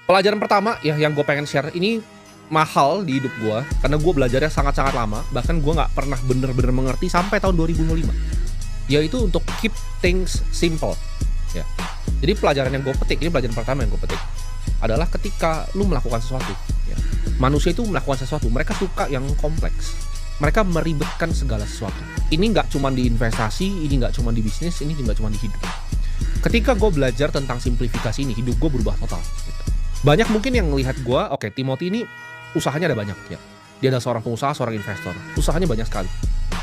Pelajaran pertama ya yang gue pengen share ini mahal di hidup gue, karena gue belajarnya sangat-sangat lama, bahkan gue nggak pernah bener-bener mengerti sampai tahun 2005, yaitu untuk keep things simple. Ya. Jadi pelajaran yang gue petik, ini pelajaran pertama yang gue petik, adalah ketika lu melakukan sesuatu, ya. Manusia itu melakukan sesuatu, mereka suka yang kompleks. Mereka meribetkan segala sesuatu. Ini nggak cuma di investasi, ini nggak cuma di bisnis, ini juga cuma di hidup. Ketika gue belajar tentang simplifikasi ini, hidup gue berubah total. Gitu. Banyak mungkin yang melihat gue, oke, Timothy ini usahanya ada banyak, ya. Dia adalah seorang pengusaha, seorang investor. Usahanya banyak sekali.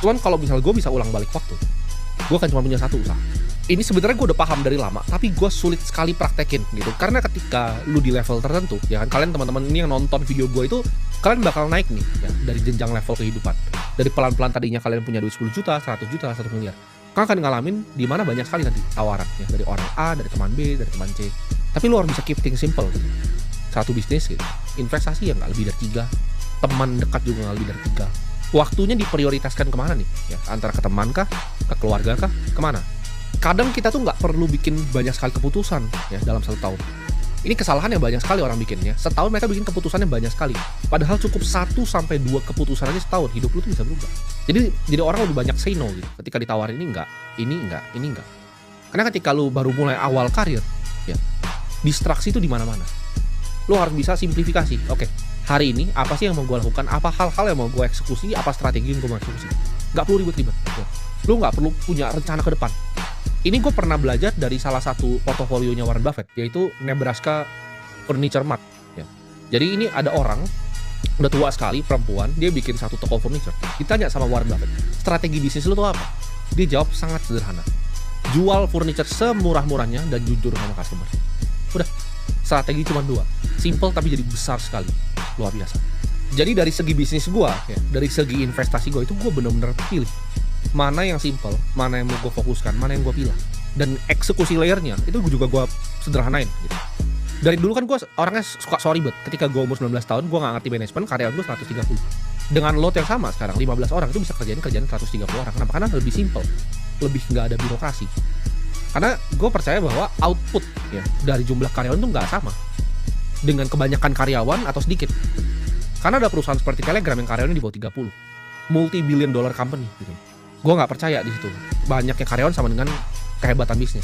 Cuman kalau misalnya gue bisa ulang balik waktu, gue kan cuma punya satu usaha. Ini sebenarnya gue udah paham dari lama, tapi gue sulit sekali praktekin gitu. Karena ketika lu di level tertentu, ya kan, kalian teman-teman ini yang nonton video gue itu, kalian bakal naik nih, ya, dari jenjang level kehidupan. Dari pelan-pelan tadinya kalian punya duit 10 juta, 100 juta, 1 miliar. Kalian akan ngalamin di mana banyak sekali nanti tawaran, ya, dari orang A, dari teman B, dari teman C. Tapi lu harus bisa keep things simple gitu. Satu bisnis gitu, investasi yang nggak lebih dari 3, teman dekat juga nggak lebih dari 3. Waktunya diprioritaskan kemana nih? Ya, antara ke teman kah, ke keluarga kah, kemana? Kadang kita tuh nggak perlu bikin banyak sekali keputusan ya dalam 1 tahun. Ini kesalahan yang banyak sekali orang bikin ya. Setahun mereka bikin keputusannya banyak sekali. Padahal cukup 1-2 keputusan aja setahun, hidup lu tuh bisa berubah. Jadi orang lebih banyak say no gitu. Ketika ditawarin ini enggak, ini enggak. Karena ketika lu baru mulai awal karir, ya, distraksi itu di mana-mana. Lu harus bisa simplifikasi. Oke, hari ini apa sih yang mau gue lakukan? Apa hal-hal yang mau gue eksekusi? Apa strategi yang gue mau eksekusi? Nggak perlu ribet-ribet. Ya. Lu nggak perlu punya rencana ke depan. Ini gue pernah belajar dari salah satu portofolionya Warren Buffett, yaitu Nebraska Furniture Mart. Ya. Jadi ini ada orang, udah tua sekali, perempuan, dia bikin satu toko furniture. Ditanya sama Warren Buffett, strategi bisnis lu tuh apa? Dia jawab sangat sederhana. Jual furniture semurah-murahnya dan jujur sama customer. Udah, strategi cuma 2. Simple tapi jadi besar sekali. Luar biasa. Jadi dari segi bisnis gue, ya, dari segi investasi gue itu gue bener-bener pilih mana yang simple, mana yang mau gue fokuskan, mana yang gue pilih. Dan eksekusi layernya itu juga gue sederhanain gitu. Dari dulu kan gue orangnya suka ribet. Ketika gue umur 19 tahun, gue gak ngerti manajemen, karyawan gue 130. Dengan load yang sama sekarang, 15 orang itu bisa kerjaan 130 orang. Kenapa? Karena lebih simple, lebih gak ada birokrasi. Karena gue percaya bahwa output ya dari jumlah karyawan itu gak sama dengan kebanyakan karyawan atau sedikit. Karena ada perusahaan seperti Telegram yang karyawannya di bawah 30, multi-billion dollar company gitu. Gue nggak percaya di situ banyaknya karyawan sama dengan kehebatan bisnis.